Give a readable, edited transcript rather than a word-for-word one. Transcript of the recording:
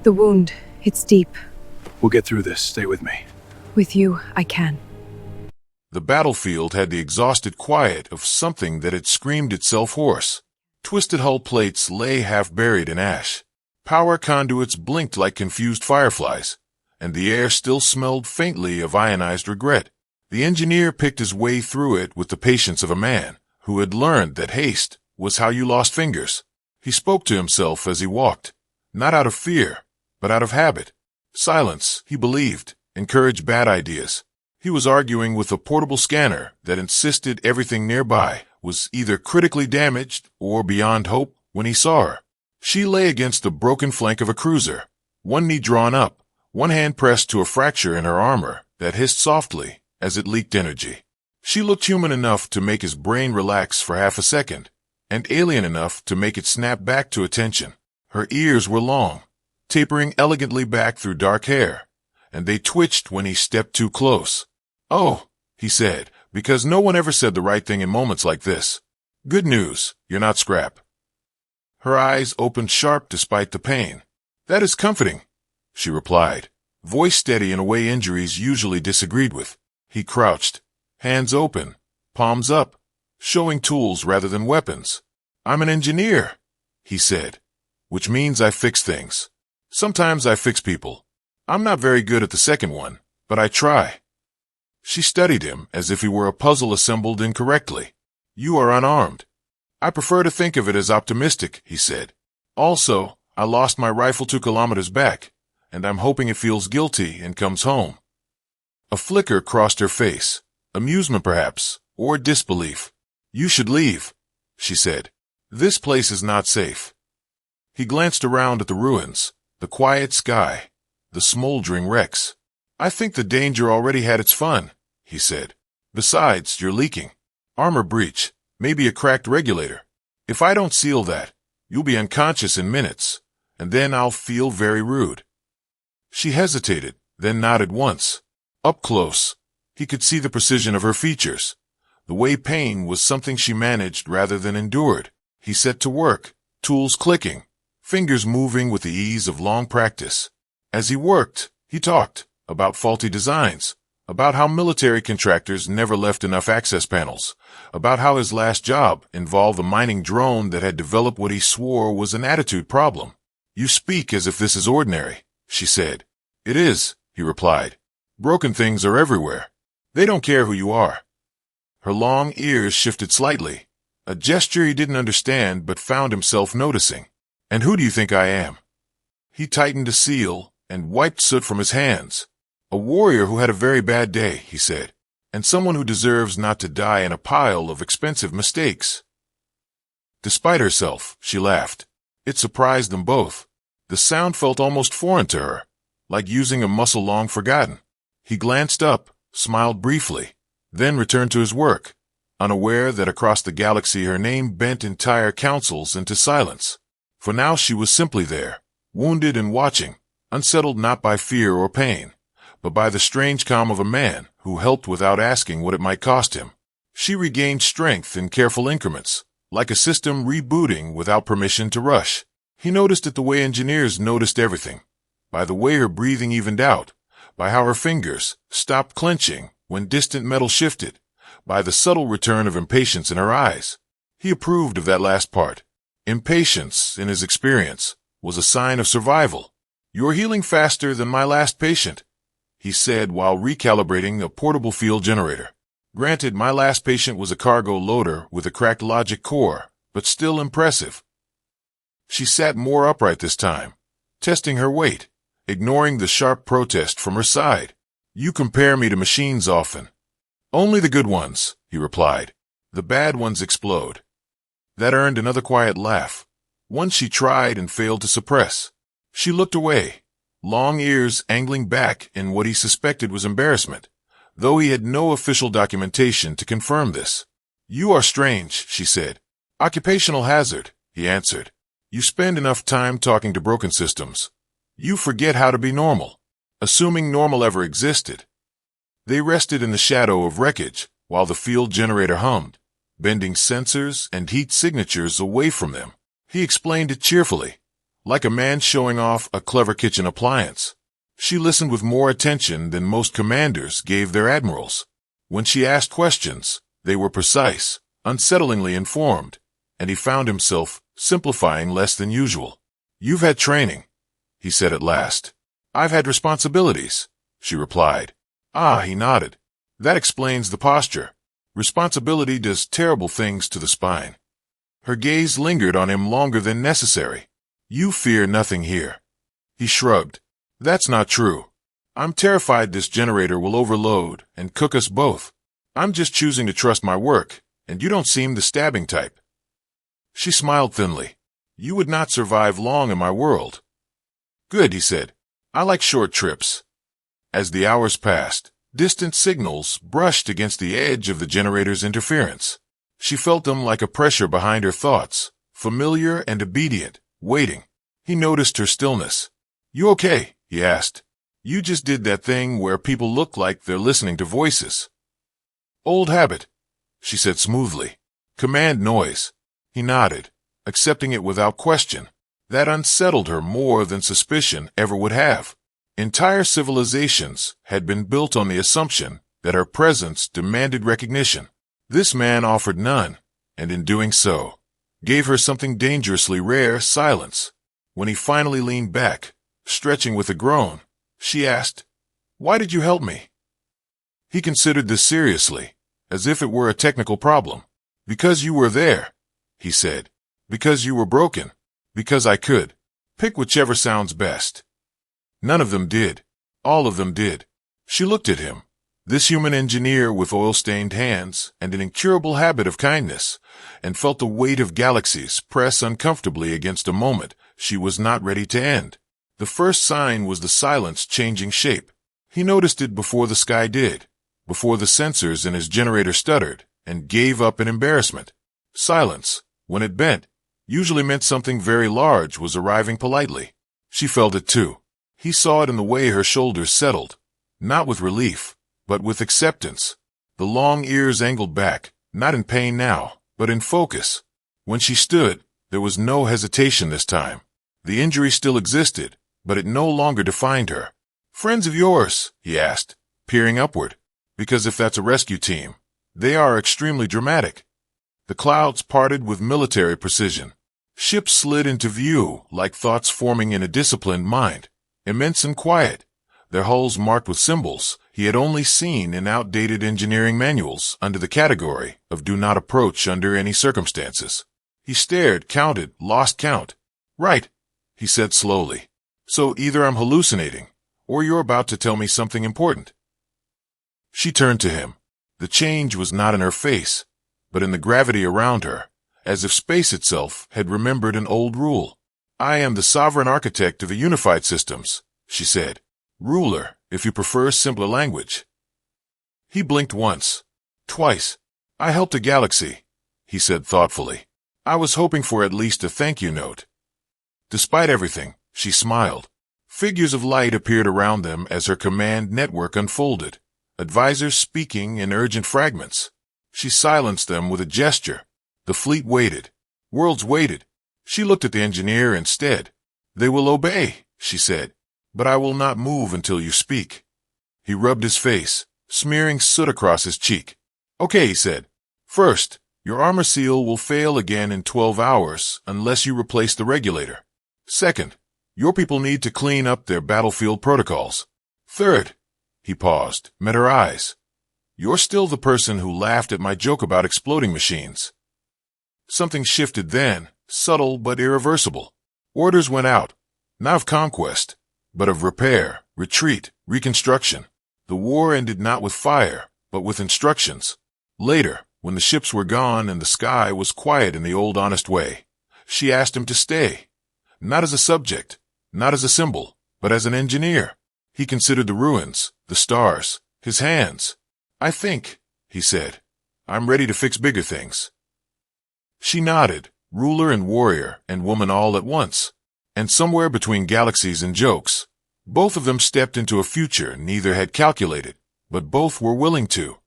The wound, it's deep. We'll get through this. Stay with me. With you, I can. The battlefield had the exhausted quiet of something that had screamed itself hoarse. Twisted hull plates lay half buried in ash. Power conduits blinked like confused fireflies, and the air still smelled faintly of ionized regret. The engineer picked his way through it with the patience of a man who had learned that haste was how you lost fingers. He spoke to himself as he walked, not out of fear, but out of habit. Silence, he believed, encouraged bad ideas. He was arguing with a portable scanner that insisted everything nearby was either critically damaged or beyond hope when he saw her. She lay against the broken flank of a cruiser, one knee drawn up, one hand pressed to a fracture in her armor that hissed softly as it leaked energy. She looked human enough to make his brain relax for half a second, and alien enough to make it snap back to attention. Her ears were long, tapering elegantly back through dark hair, and they twitched when he stepped too close. "Oh," he said, because no one ever said the right thing in moments like this. "Good news, you're not scrap." Her eyes opened sharp despite the pain. "That is comforting," she replied, voice steady in a way injuries usually disagreed with. He crouched, hands open, palms up, showing tools rather than weapons. "I'm an engineer," he said, "which means I fix things. Sometimes I fix people. I'm not very good at the second one, but I try." She studied him as if he were a puzzle assembled incorrectly. "You are unarmed." "I prefer to think of it as optimistic," he said. "Also, I lost my rifle 2 kilometers back, and I'm hoping it feels guilty and comes home." A flicker crossed her face, amusement perhaps, or disbelief. "You should leave," she said. "This place is not safe." He glanced around at the ruins, the quiet sky, the smoldering wrecks. "I think the danger already had its fun," he said. "Besides, you're leaking. Armor breach, maybe a cracked regulator. If I don't seal that, you'll be unconscious in minutes, and then I'll feel very rude." She hesitated, then nodded once. Up close, he could see the precision of her features. The way pain was something she managed rather than endured. He set to work, tools clicking, fingers moving with the ease of long practice. As he worked, he talked about faulty designs, about how military contractors never left enough access panels, about how his last job involved a mining drone that had developed what he swore was an attitude problem. "You speak as if this is ordinary," she said. "It is," he replied. "Broken things are everywhere. They don't care who you are." Her long ears shifted slightly, a gesture he didn't understand but found himself noticing. "And who do you think I am?" He tightened a seal and wiped soot from his hands. "A warrior who had a very bad day," he said, "and someone who deserves not to die in a pile of expensive mistakes." Despite herself, she laughed. It surprised them both. The sound felt almost foreign to her, like using a muscle long forgotten. He glanced up, smiled briefly, then returned to his work, unaware that across the galaxy her name bent entire councils into silence. For now she was simply there, wounded and watching, unsettled not by fear or pain, but by the strange calm of a man who helped without asking what it might cost him. She regained strength in careful increments, like a system rebooting without permission to rush. He noticed it the way engineers noticed everything, by the way her breathing evened out, by how her fingers stopped clenching when distant metal shifted, by the subtle return of impatience in her eyes. He approved of that last part. Impatience, in his experience, was a sign of survival. "You're healing faster than my last patient," he said while recalibrating a portable field generator. "Granted, my last patient was a cargo loader with a cracked logic core, but still impressive." She sat more upright this time, testing her weight, ignoring the sharp protest from her side. "You compare me to machines often." "Only the good ones," he replied. "The bad ones explode." That earned another quiet laugh, one she tried and failed to suppress. She looked away, long ears angling back in what he suspected was embarrassment, though he had no official documentation to confirm this. "You are strange," she said. "Occupational hazard," he answered. "You spend enough time talking to broken systems. You forget how to be normal, assuming normal ever existed." They rested in the shadow of wreckage while the field generator hummed, bending sensors and heat signatures away from them. He explained it cheerfully. like a man showing off a clever kitchen appliance. She listened with more attention than most commanders gave their admirals. When she asked questions, they were precise, unsettlingly informed, and he found himself simplifying less than usual. "You've had training," he said at last. "I've had responsibilities," she replied. "Ah," he nodded. "That explains the posture. Responsibility does terrible things to the spine." Her gaze lingered on him longer than necessary. "You fear nothing here." He shrugged. "That's not true. I'm terrified this generator will overload and cook us both. I'm just choosing to trust my work, and you don't seem the stabbing type." She smiled thinly. "You would not survive long in my world." "Good," he said. "I like short trips." As the hours passed, distant signals brushed against the edge of the generator's interference. She felt them like a pressure behind her thoughts, familiar and obedient, waiting. He noticed her stillness. "You okay?" he asked. "You just did that thing where people look like they're listening to voices." "Old habit," she said smoothly. "Command noise." He nodded, accepting it without question. That unsettled her more than suspicion ever would have. Entire civilizations had been built on the assumption that her presence demanded recognition. This man offered none, and in doing so, gave her something dangerously rare, silence. When he finally leaned back, stretching with a groan, she asked, "Why did you help me?" He considered this seriously, as if it were a technical problem. "Because you were there," he said. "Because you were broken. Because I could. Pick whichever sounds best." None of them did. All of them did. She looked at him, this human engineer with oil-stained hands and an incurable habit of kindness, and felt the weight of galaxies press uncomfortably against a moment she was not ready to end. The first sign was the silence changing shape. He noticed it before the sky did, before the sensors in his generator stuttered and gave up in embarrassment. Silence, when it bent, usually meant something very large was arriving politely. She felt it too. He saw it in the way her shoulders settled, not with relief, but with acceptance. The long ears angled back, not in pain now, but in focus. When she stood, there was no hesitation this time. The injury still existed, but it no longer defined her. "Friends of yours?" he asked, peering upward. "Because if that's a rescue team, they are extremely dramatic." The clouds parted with military precision. Ships slid into view like thoughts forming in a disciplined mind, immense and quiet, their hulls marked with symbols he had only seen in outdated engineering manuals under the category of "do not approach under any circumstances." He stared, counted, lost count. "Right," he said slowly. "So either I'm hallucinating, or you're about to tell me something important." She turned to him. The change was not in her face, but in the gravity around her, as if space itself had remembered an old rule. "I am the sovereign architect of the unified systems," she said. "Ruler, if you prefer simpler language." He blinked once, twice. "I helped a galaxy," he said thoughtfully. "I was hoping for at least a thank you note." Despite everything, she smiled. Figures of light appeared around them as her command network unfolded, advisors speaking in urgent fragments. She silenced them with a gesture. The fleet waited. Worlds waited. She looked at the engineer instead. "They will obey," she said, "but I will not move until you speak." He rubbed his face, smearing soot across his cheek. "Okay," he said. "First, your armor seal will fail again in 12 hours unless you replace the regulator. Second, your people need to clean up their battlefield protocols. Third," he paused, met her eyes. "You're still the person who laughed at my joke about exploding machines." Something shifted then, subtle but irreversible. Orders went out, not of conquest, but of repair, retreat, reconstruction. The war ended not with fire, but with instructions. Later, when the ships were gone and the sky was quiet in the old honest way, she asked him to stay. Not as a subject, not as a symbol, but as an engineer. He considered the ruins, the stars, his hands. "I think," he said, "I'm ready to fix bigger things." She nodded, ruler and warrior and woman all at once. And somewhere between galaxies and jokes, both of them stepped into a future neither had calculated, but both were willing to.